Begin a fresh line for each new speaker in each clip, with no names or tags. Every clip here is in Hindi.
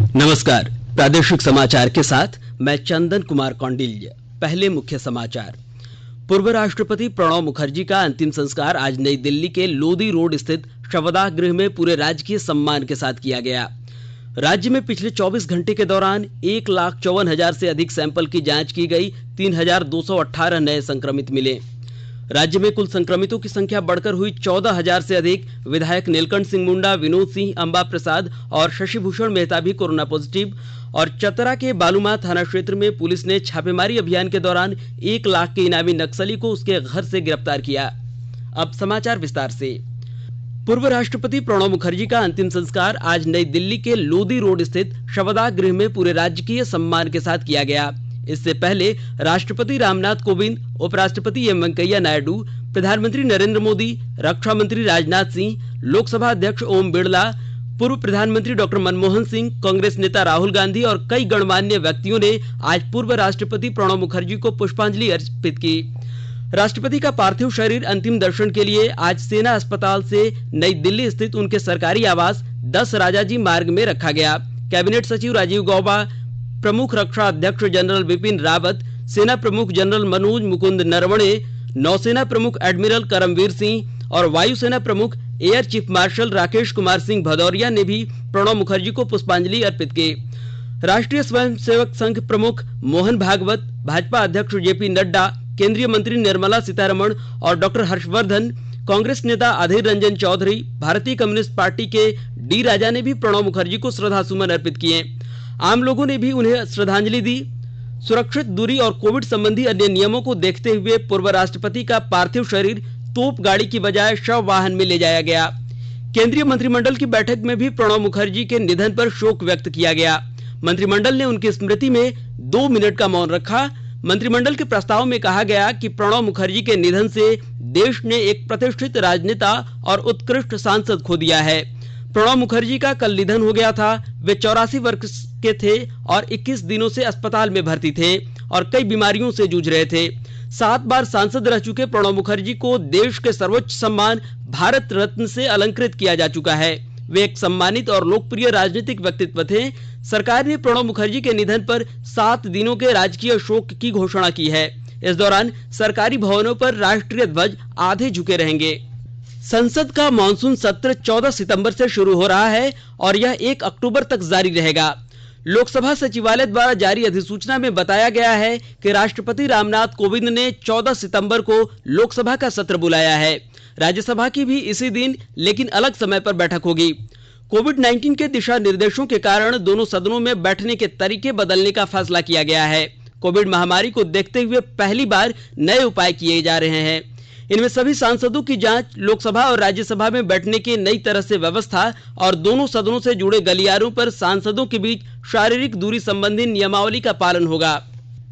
नमस्कार। प्रादेशिक समाचार के साथ मैं चंदन कुमार कौंडिल्य। पहले मुख्य समाचार। पूर्व राष्ट्रपति प्रणब मुखर्जी का अंतिम संस्कार आज नई दिल्ली के लोदी रोड स्थित शवदाह गृह में पूरे राजकीय सम्मान के साथ किया गया। राज्य में पिछले 24 घंटे के दौरान 1,54,000 से अधिक सैंपल की जांच की गई। 3,218 नए संक्रमित मिले। राज्य में कुल संक्रमितों की संख्या बढ़कर हुई 14,000 से अधिक। विधायक नीलकंठ सिंह मुंडा, विनोद सिंह, अंबा प्रसाद और शशिभूषण मेहता भी कोरोना पॉजिटिव। और चतरा के बालूमाथ थाना क्षेत्र में पुलिस ने छापेमारी अभियान के दौरान 1 लाख के इनामी नक्सली को उसके घर से गिरफ्तार किया। अब समाचार विस्तार से। पूर्व राष्ट्रपति प्रणब मुखर्जी का अंतिम संस्कार आज नई दिल्ली के लोदी रोड स्थित शवदाह गृह में पूरे राजकीय सम्मान के साथ किया गया। इससे पहले राष्ट्रपति रामनाथ कोविंद, उपराष्ट्रपति एम वेंकैया नायडू, प्रधानमंत्री नरेंद्र मोदी, रक्षा मंत्री राजनाथ सिंह, लोकसभा अध्यक्ष ओम बिरला, पूर्व प्रधानमंत्री डॉक्टर मनमोहन सिंह, कांग्रेस नेता राहुल गांधी और कई गणमान्य व्यक्तियों ने आज पूर्व राष्ट्रपति प्रणब मुखर्जी को पुष्पांजलि अर्पित की। राष्ट्रपति का पार्थिव शरीर अंतिम दर्शन के लिए आज सेना अस्पताल से नई दिल्ली स्थित उनके सरकारी आवास 10 राजाजी मार्ग में रखा गया। कैबिनेट सचिव राजीव गौबा, प्रमुख रक्षा अध्यक्ष जनरल बिपिन रावत, सेना प्रमुख जनरल मनोज मुकुंद नरवणे, नौसेना प्रमुख एडमिरल करमवीर सिंह और वायुसेना प्रमुख air chief marshal Rakesh Kumar Singh Bhadauria ने भी प्रणब मुखर्जी को पुष्पांजलि अर्पित की। राष्ट्रीय स्वयंसेवक संघ प्रमुख मोहन भागवत, भाजपा अध्यक्ष जेपी नड्डा, केंद्रीय मंत्री निर्मला सीतारमण और डॉक्टर हर्षवर्धन, कांग्रेस नेता अधीर रंजन चौधरी, भारतीय कम्युनिस्ट पार्टी के डी राजा ने भी प्रणब मुखर्जी को श्रद्धासुमन अर्पित किए। आम लोगों ने भी उन्हें श्रद्धांजलि दी। सुरक्षित दूरी और कोविड संबंधी अन्य नियमों को देखते हुए पूर्व राष्ट्रपति का पार्थिव शरीर तोप गाड़ी की बजाय शव वाहन में ले जाया गया। केंद्रीय मंत्रिमंडल की बैठक में भी प्रणब मुखर्जी के निधन पर शोक व्यक्त किया गया। मंत्रिमंडल ने उनकी स्मृति में 2 मिनट का मौन रखा। मंत्रिमंडल के प्रस्ताव में कहा गया कि प्रणब मुखर्जी के निधन से देश ने एक प्रतिष्ठित राजनेता और उत्कृष्ट सांसद खो दिया है। प्रणब मुखर्जी का कल निधन हो गया था। वे 84 वर्ष के थे और 21 दिनों से अस्पताल में भर्ती थे और कई बीमारियों से जूझ रहे थे। 7 बार सांसद रह चुके प्रणब मुखर्जी को देश के सर्वोच्च सम्मान भारत रत्न से अलंकृत किया जा चुका है। वे एक सम्मानित और लोकप्रिय राजनीतिक व्यक्तित्व थे। सरकार ने प्रणब मुखर्जी के निधन पर 7 दिनों के राजकीय शोक की घोषणा की है। इस दौरान सरकारी भवनों पर राष्ट्रीय ध्वज आधे झुके रहेंगे। संसद का मानसून सत्र 14 सितंबर से शुरू हो रहा है और यह 1 अक्टूबर तक जारी रहेगा। लोकसभा सचिवालय द्वारा जारी अधिसूचना में बताया गया है कि राष्ट्रपति रामनाथ कोविंद ने 14 सितंबर को लोकसभा का सत्र बुलाया है। राज्यसभा की भी इसी दिन, लेकिन अलग समय पर बैठक होगी। कोविड-19 के दिशा निर्देशों के कारण दोनों सदनों में बैठने के तरीके बदलने का फैसला किया गया है। कोविड महामारी को देखते हुए पहली बार नए उपाय किए जा रहे हैं। इनमें सभी सांसदों की जांच, लोकसभा और राज्यसभा में बैठने की नई तरह से व्यवस्था और दोनों सदनों से जुड़े गलियारों पर सांसदों के बीच शारीरिक दूरी संबंधी नियमावली का पालन होगा।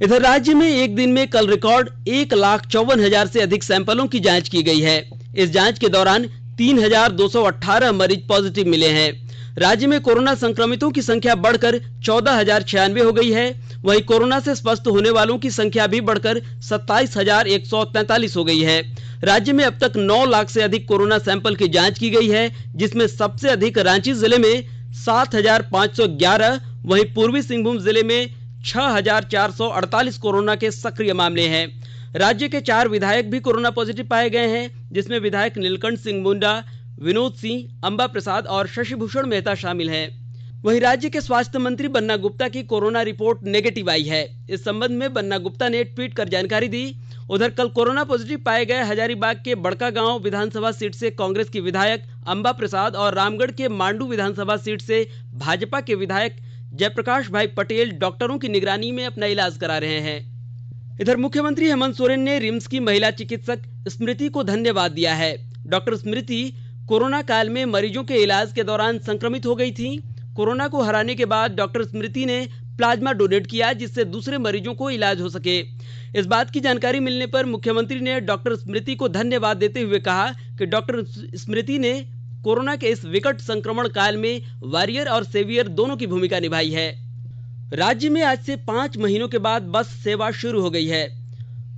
इधर राज्य में एक दिन में कल रिकॉर्ड 1,54,000 से अधिक सैंपलों की जांच की गई है। इस जांच के दौरान 3,218 मरीज पॉजिटिव मिले हैं। राज्य में कोरोना संक्रमितों की संख्या बढ़कर 14,096 हो गई है। वहीं कोरोना से स्वस्थ होने वालों की संख्या भी बढ़कर 27,143 हो गई है। राज्य में अब तक 9 लाख से अधिक कोरोना सैंपल की जांच की गई है, जिसमें सबसे अधिक रांची जिले में 7,511, वहीं पूर्वी सिंहभूम जिले में 6,448 कोरोना के सक्रिय मामले हैं। राज्य के 4 विधायक भी कोरोना पॉजिटिव पाए गए हैं, जिसमें विधायक नीलकंठ सिंह मुंडा, विनोद सिंह, अंबा प्रसाद और शशिभूषण मेहता शामिल हैं। वहीं राज्य के स्वास्थ्य मंत्री बन्ना गुप्ता की कोरोना रिपोर्ट नेगेटिव आई है। इस संबंध में बन्ना गुप्ता ने ट्वीट कर जानकारी दी। उधर कल कोरोना पॉजिटिव पाए गए हजारीबाग के बड़कागांव विधानसभा सीट से कांग्रेस की विधायक अंबा प्रसाद और रामगढ़ के मांडू विधानसभा सीट से भाजपा के विधायक जयप्रकाश भाई पटेल डॉक्टरों की निगरानी में अपना इलाज करा रहे हैं। इधर मुख्यमंत्री हेमंत सोरेन ने रिम्स की महिला चिकित्सक स्मृति को धन्यवाद दिया है। डॉक्टर स्मृति कोरोना काल में मरीजों के इलाज के दौरान संक्रमित हो गई थी। कोरोना को हराने के बाद डॉक्टर स्मृति ने प्लाज्मा डोनेट किया, जिससे दूसरे मरीजों को इलाज हो सके। इस बात की जानकारी मिलने पर मुख्यमंत्री ने डॉक्टर स्मृति को धन्यवाद देते हुए कहा कि डॉक्टर स्मृति ने कोरोना के इस विकट संक्रमण काल में वॉरियर और सेवियर दोनों की भूमिका निभाई है। राज्य में आज से 5 महीनों के बाद बस सेवा शुरू हो गई है।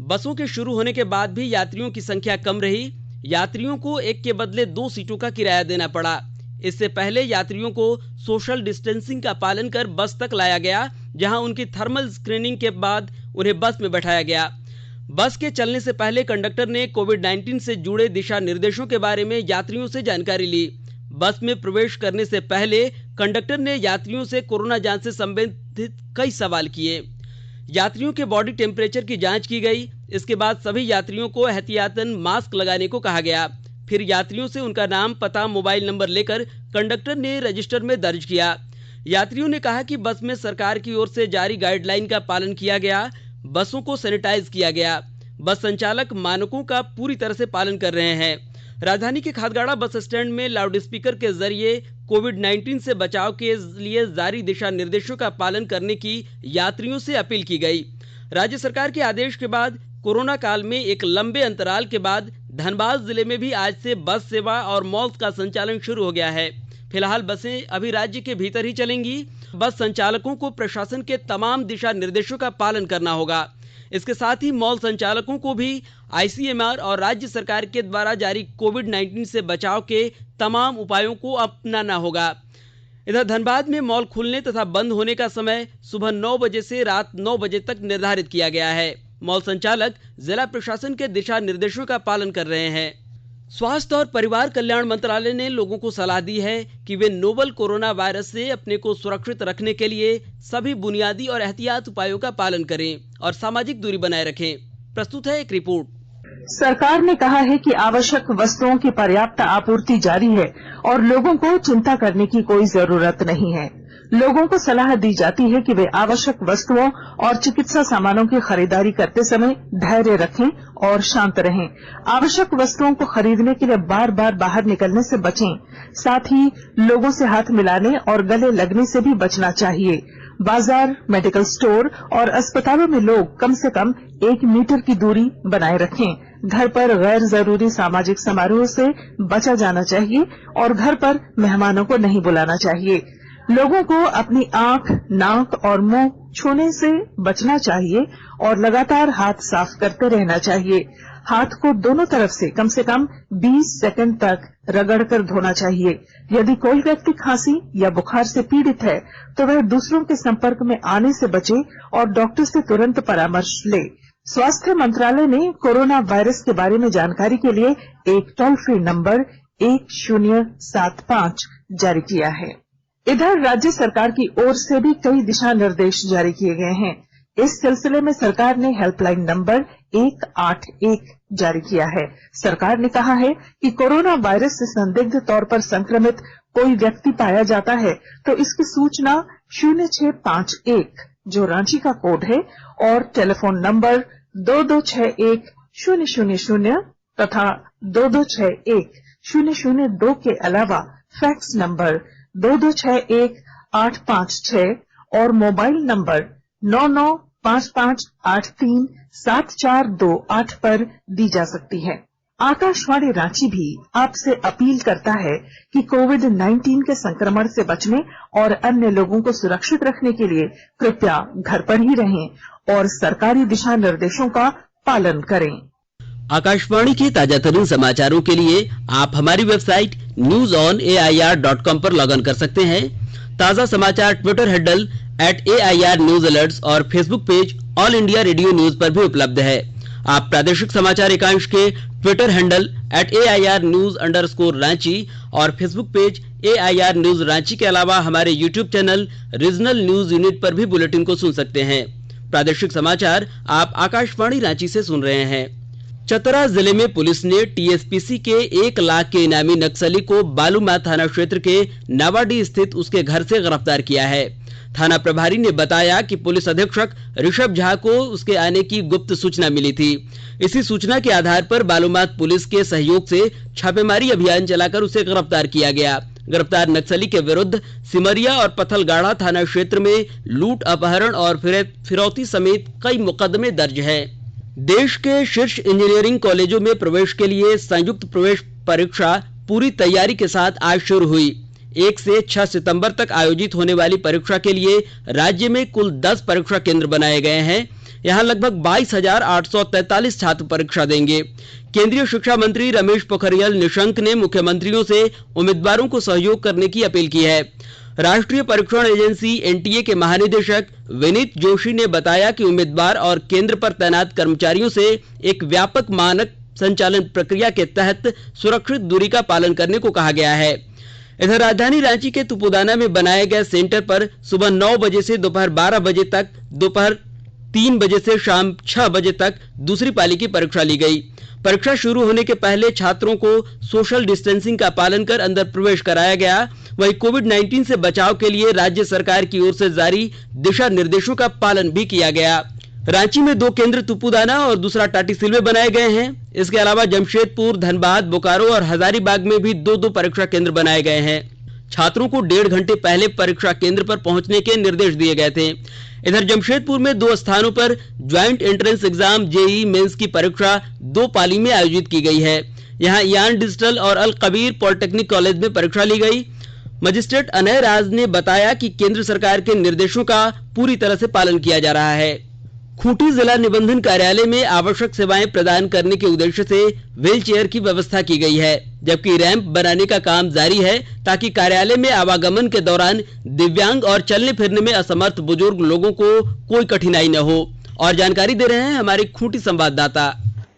बसों के शुरू होने के बाद भी यात्रियों की संख्या कम रही। यात्रियों को एक के बदले 2 सीटों का किराया देना पड़ा। इससे पहले यात्रियों को सोशल डिस्टेंसिंग का पालन कर बस तक लाया गया, जहां उनकी थर्मल स्क्रीनिंग के बाद उन्हें बस में बैठाया गया। बस के चलने से पहले कंडक्टर ने कोविड-19 से जुड़े दिशा निर्देशों के बारे में यात्रियों से जानकारी ली। बस में प्रवेश करने से पहले कंडक्टर ने यात्रियों से कोरोना जांच से संबंधित कई सवाल किए। यात्रियों के बॉडी टेम्परेचर की जांच की गई। इसके बाद सभी यात्रियों को एहतियातन मास्क लगाने को कहा गया। फिर यात्रियों से उनका नाम, पता, मोबाइल नंबर लेकर कंडक्टर ने रजिस्टर में दर्ज किया। यात्रियों ने कहा कि बस में सरकार की ओर से जारी गाइडलाइन का पालन किया गया। बसों को सैनिटाइज किया गया। बस संचालक मानकों का पूरी तरह से पालन कर रहे हैं। राजधानी के खादगाड़ा बस स्टैंड में लाउड स्पीकर के जरिए कोविड-19 से बचाव के लिए जारी दिशा निर्देशों का पालन करने की यात्रियों से अपील की गई। राज्य सरकार के आदेश के बाद कोरोना काल में एक लंबे अंतराल के बाद धनबाद जिले में भी आज से बस सेवा और मॉल्स का संचालन शुरू हो गया है। फिलहाल बसें अभी राज्य के भीतर ही चलेंगी। बस संचालकों को प्रशासन के तमाम दिशा निर्देशों का पालन करना होगा। इसके साथ ही मॉल संचालकों को भी आईसीएमआर और राज्य सरकार के द्वारा जारी कोविड-19 से बचाव के तमाम उपायों को अपनाना होगा। इधर धनबाद में मॉल खुलने तथा बंद होने का समय सुबह 9 बजे से रात 9 बजे तक निर्धारित किया गया है। मॉल संचालक जिला प्रशासन के दिशा निर्देशों का पालन कर रहे हैं। स्वास्थ्य और परिवार कल्याण मंत्रालय ने लोगों को सलाह दी है कि वे नोवल कोरोना वायरस से अपने को सुरक्षित रखने के लिए सभी बुनियादी और एहतियात उपायों का पालन करें और सामाजिक दूरी बनाए रखें। प्रस्तुत है एक रिपोर्ट।
सरकार ने कहा है कि आवश्यक वस्तुओं की पर्याप्त आपूर्ति जारी है और लोगों को चिंता करने की कोई जरूरत नहीं है। लोगों को सलाह दी जाती है कि वे आवश्यक वस्तुओं और चिकित्सा सामानों की खरीदारी करते समय धैर्य रखें और शांत रहें। आवश्यक वस्तुओं को खरीदने के लिए बार बार बाहर निकलने से बचें। साथ ही लोगों से हाथ मिलाने और गले लगने से भी बचना चाहिए। बाजार, मेडिकल स्टोर और अस्पतालों में लोग कम से कम 1 मीटर की दूरी बनाए रखें। घर पर गैर जरूरी सामाजिक समारोह से बचा जाना चाहिए और घर पर मेहमानों को नहीं बुलाना चाहिए। लोगों को अपनी आंख, नाक और मुंह छूने से बचना चाहिए और लगातार हाथ साफ करते रहना चाहिए। हाथ को दोनों तरफ से कम 20 सेकंड तक रगड़कर धोना चाहिए। यदि कोई व्यक्ति खांसी या बुखार से पीड़ित है तो वह दूसरों के संपर्क में आने से बचे और डॉक्टर से तुरंत परामर्श ले। स्वास्थ्य मंत्रालय ने कोरोना वायरस के बारे में जानकारी के लिए एक टोल फ्री नंबर 1075 जारी किया है। इधर राज्य सरकार की ओर से भी कई दिशा निर्देश जारी किए गए हैं। इस सिलसिले में सरकार ने हेल्पलाइन नंबर 181 जारी किया है। सरकार ने कहा है कि कोरोना वायरस से संदिग्ध तौर पर संक्रमित कोई व्यक्ति पाया जाता है तो इसकी सूचना 0651 जो रांची का कोड है और टेलीफोन नंबर 2261-000 तथा 2261-002 के अलावा फैक्स नंबर 2261-856 और मोबाइल नंबर 9955837428 पर दी जा सकती है। आकाशवाणी रांची भी आपसे अपील करता है कि कोविड-19 के संक्रमण से बचने और अन्य लोगों को सुरक्षित रखने के लिए कृपया घर पर ही रहें और सरकारी दिशा निर्देशों का पालन करें।
आकाशवाणी के ताजा तरीन समाचारों के लिए आप हमारी वेबसाइट newsonair.com पर लॉग इन कर सकते हैं। ताजा समाचार Twitter handle @AIR News Alerts और Facebook page all India radio news पर भी उपलब्ध है। आप प्रादेशिक समाचार एकांश के ट्विटर हैंडल @AIR News_Ranchi और Facebook page AIR News Ranchi के अलावा हमारे YouTube channel regional news unit पर भी बुलेटिन को सुन सकते हैं। प्रादेशिक समाचार आप आकाशवाणी रांची से सुन रहे हैं। चतरा जिले में पुलिस ने टीएसपीसी के 1 लाख के इनामी नक्सली को बालूमाथ थाना क्षेत्र के नावाडीह स्थित उसके घर से गिरफ्तार किया है। थाना प्रभारी ने बताया कि पुलिस अधीक्षक ऋषभ झा को उसके आने की गुप्त सूचना मिली थी। इसी सूचना के आधार पर बालूमाथ पुलिस के सहयोग से छापेमारी अभियान चलाकर उसे गिरफ्तार किया गया। गिरफ्तार नक्सली के विरुद्ध सिमरिया और पथलगाढ़ा थाना क्षेत्र में लूट, अपहरण और फिरौती समेत कई मुकदमे दर्ज हैं। देश के शीर्ष इंजीनियरिंग कॉलेजों में प्रवेश के लिए संयुक्त प्रवेश परीक्षा पूरी तैयारी के साथ आज शुरू हुई। 1 से 6 सितंबर तक आयोजित होने वाली परीक्षा के लिए राज्य में कुल 10 परीक्षा केंद्र बनाए गए हैं। यहां लगभग 22,843 छात्र परीक्षा देंगे। केंद्रीय शिक्षा मंत्री रमेश पोखरियाल निशंक ने मुख्यमंत्रियों से उम्मीदवारों को सहयोग करने की अपील की है। राष्ट्रीय परीक्षण एजेंसी एनटीए के महानिदेशक विनीत जोशी ने बताया कि उम्मीदवार और केंद्र पर तैनात कर्मचारियों से एक व्यापक मानक संचालन प्रक्रिया के तहत सुरक्षित दूरी का पालन करने को कहा गया है। इधर राजधानी रांची के तुपुदाना में बनाए गए सेंटर पर सुबह 9 बजे से दोपहर 12 बजे तक, दोपहर 3 बजे से शाम 6 बजे तक दूसरी पाली की परीक्षा ली गई। परीक्षा शुरू होने के पहले छात्रों को सोशल डिस्टेंसिंग का पालन कर अंदर प्रवेश कराया गया। वहीं कोविड-19 से बचाव के लिए राज्य सरकार की ओर से जारी दिशा निर्देशों का पालन भी किया गया। रांची में 2 केंद्र तुपुदाना और दूसरा टाटीसिल में बनाए गए हैं। इसके अलावा जमशेदपुर, धनबाद, बोकारो और हजारीबाग में भी 2-2 परीक्षा केंद्र बनाए गए हैं। छात्रों को 1.5 घंटे पहले परीक्षा केंद्र पर पहुंचने के निर्देश दिए गए थे। इधर जमशेदपुर में 2 स्थानों पर joint entrance exam JEE Mains की परीक्षा 2 पाली में आयोजित की गई है। यहां यान डिजिटल और अल कबीर पॉलिटेक्निक कॉलेज में परीक्षा ली गई। मजिस्ट्रेट अनय राज ने बताया कि केंद्र सरकार के निर्देशों का पूरी तरह से पालन किया जा रहा है। खूंटी जिला निबंधन कार्यालय में आवश्यक सेवाएं प्रदान करने के उद्देश्य से व्हील चेयर की व्यवस्था की गई है, जबकि रैंप बनाने का काम जारी है ताकि कार्यालय में आवागमन के दौरान दिव्यांग और चलने फिरने में असमर्थ बुजुर्ग लोगों को कोई कठिनाई न हो। और जानकारी दे रहे हैं हमारे खूंटी संवाददाता।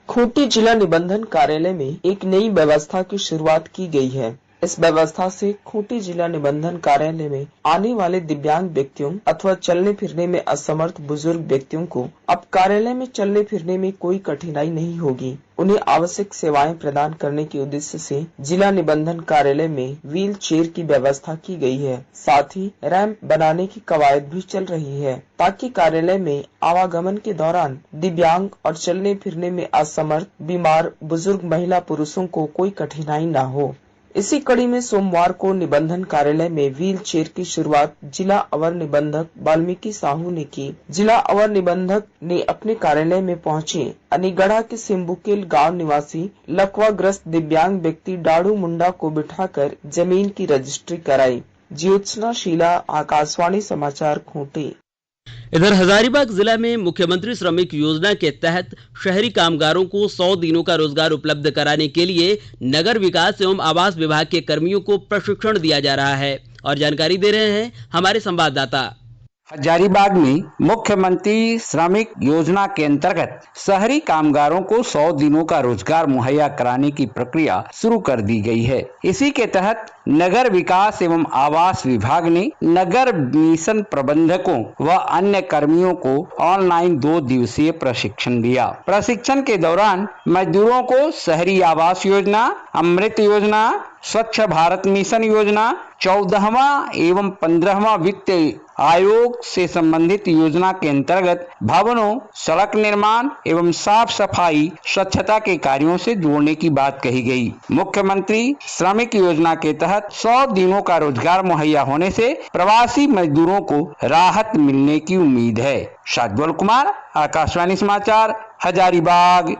खूंटी जिला निबंधन कार्यालय में एक नई व्यवस्था की शुरुआत की गई है। इस व्यवस्था से खूंटी जिला निबंधन कार्यालय में आने वाले दिव्यांग व्यक्तियों अथवा चलने फिरने में असमर्थ बुजुर्ग व्यक्तियों को अब कार्यालय में चलने फिरने में कोई कठिनाई नहीं होगी। उन्हें आवश्यक सेवाएं प्रदान करने के उद्देश्य से जिला निबंधन कार्यालय में व्हील चेयर की व्यवस्था की गई है। साथ ही रैंप बनाने की कवायद भी चल रही है ताकि कार्यालय में आवागमन के दौरान दिव्यांग और चलने फिरने में असमर्थ बीमार बुजुर्ग महिला पुरुषों को कोई कठिनाई न हो। इसी कड़ी में सोमवार को निबंधन कार्यालय में व्हील चेयर की शुरुआत जिला अवर निबंधक वाल्मीकि साहू ने की। जिला अवर निबंधक ने अपने कार्यालय में पहुंचे अनीगढ़ा के सिम्बुकेल गांव निवासी लकवाग्रस्त दिव्यांग व्यक्ति डाड़ू मुंडा को बिठाकर जमीन की रजिस्ट्री कराई। ज्योत्सना शीला, आकाशवाणी समाचार, खूंटी।
इधर हजारीबाग जिला में मुख्यमंत्री श्रमिक योजना के तहत शहरी कामगारों को 100 दिनों का रोजगार उपलब्ध कराने के लिए नगर विकास एवं आवास विभाग के कर्मियों को प्रशिक्षण दिया जा रहा है। और जानकारी दे रहे हैं हमारे संवाददाता।
हजारीबाग में मुख्यमंत्री श्रमिक योजना के अंतर्गत शहरी कामगारों को 100 दिनों का रोजगार मुहैया कराने की प्रक्रिया शुरू कर दी गई है। इसी के तहत नगर विकास एवं आवास विभाग ने नगर मिशन प्रबंधकों व अन्य कर्मियों को ऑनलाइन 2 दिवसीय प्रशिक्षण दिया। प्रशिक्षण के दौरान मजदूरों को शहरी आवास योजना, अमृत योजना, स्वच्छ भारत मिशन योजना, 14वां एवं 15वां वित्त आयोग से संबंधित योजना के अंतर्गत भवनों, सड़क निर्माण एवं साफ सफाई, स्वच्छता के कार्यों से जोड़ने की बात कही गई। मुख्यमंत्री श्रमिक योजना के तहत 100 दिनों का रोजगार मुहैया होने से प्रवासी मजदूरों को राहत मिलने की उम्मीद है। शाद्वल कुमार, आकाशवाणी समाचार, हजारीबाग।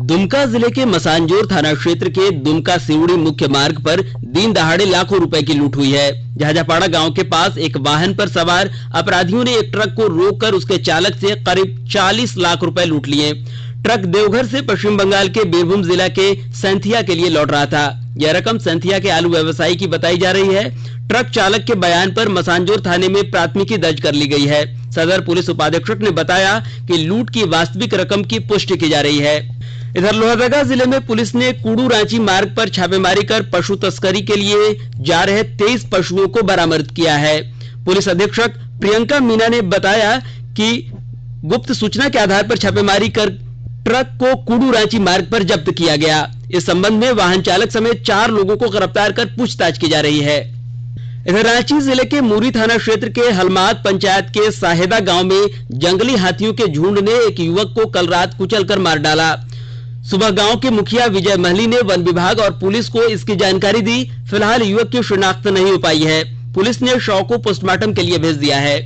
दुमका जिले के मसानजोर थाना क्षेत्र के दुमका सिवड़ी मुख्य मार्ग पर दिन दहाड़े लाखों रुपए की लूट हुई है। झाझापाड़ा गांव के पास एक वाहन पर सवार अपराधियों ने एक ट्रक को रोककर उसके चालक से करीब 40 लाख रुपए लूट लिए। ट्रक देवघर से पश्चिम बंगाल के बीरभूम जिला के सैंथिया के लिए लौट रहा था। यह रकम सैंथिया के आलू व्यवसायी की बताई जा रही है। ट्रक चालक के बयान पर मसानजोर थाने में प्राथमिकी दर्ज कर ली गई है। सदर पुलिस उपाधीक्षक ने बताया कि लूट की वास्तविक रकम की पुष्टि की जा रही है। इधर लोहरदगा जिले में पुलिस ने कुडू रांची मार्ग पर छापेमारी कर पशु तस्करी के लिए जा रहे 23 पशुओं को बरामद किया है। पुलिस अधीक्षक प्रियंका मीना ने बताया कि गुप्त सूचना के आधार पर छापेमारी कर ट्रक को कुडू रांची मार्ग पर जब्त किया गया। इस संबंध में वाहन चालक समेत 4 लोगों को गिरफ्तार कर पूछताछ की जा रही है। इधर रांची जिले के मूरी थाना क्षेत्र के हलमात पंचायत के साहेदा गांव में जंगली हाथियों के झुंड ने एक युवक को कल रात कुचलकर मार डाला। सुबह गांव के मुखिया विजय महली ने वन विभाग और पुलिस को इसकी जानकारी दी। फिलहाल युवक की शिनाख्त नहीं हो पाई है। पुलिस ने शव को पोस्टमार्टम के लिए भेज दिया है।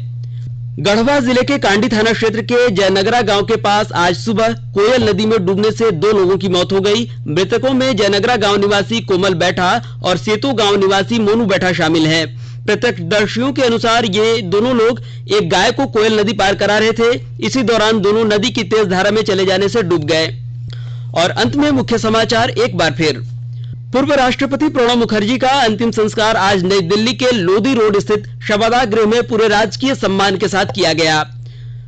गढ़वा जिले के कांडी थाना क्षेत्र के जयनगरा गांव के पास आज सुबह कोयल नदी में डूबने से 2 लोगों की मौत हो गई। मृतकों में जयनगरा गांव निवासी कोमल बैठा और सेतु गांव निवासी मोनू बैठा शामिल हैं। प्रत्यक्षदर्शियों के अनुसार ये दोनों लोग एक गाय को कोयल नदी पार करा रहे थे। इसी दौरान दोनों नदी की तेज धारा में चले जाने से डूब गए। और अंत में मुख्य समाचार एक बार फिर। पूर्व राष्ट्रपति प्रणब मुखर्जी का अंतिम संस्कार आज नई दिल्ली के लोदी रोड स्थित शवदाह गृह में पूरे राजकीय सम्मान के साथ किया गया।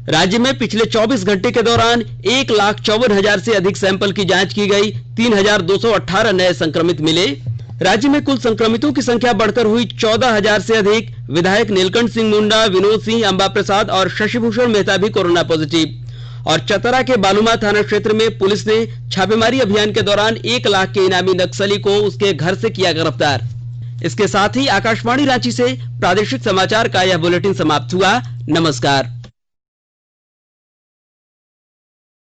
राज्य में पिछले 24 घंटे के दौरान 1,54,000 से अधिक सैंपल की जांच की गई। 3,218 नए संक्रमित मिले। राज्य में कुल संक्रमितों की संख्या बढ़कर हुई 14,000 से अधिक। विधायक नीलकंठ सिंह मुंडा, विनोद सिंह, अंबा प्रसाद और शशिभूषण मेहता भी कोरोना पॉजिटिव। और चतरा के बालूमा थाना क्षेत्र में पुलिस ने छापेमारी अभियान के दौरान 1 लाख के इनामी नक्सली को उसके घर से किया गिरफ्तार। इसके साथ ही आकाशवाणी रांची से प्रादेशिक समाचार का यह बुलेटिन समाप्त हुआ। नमस्कार।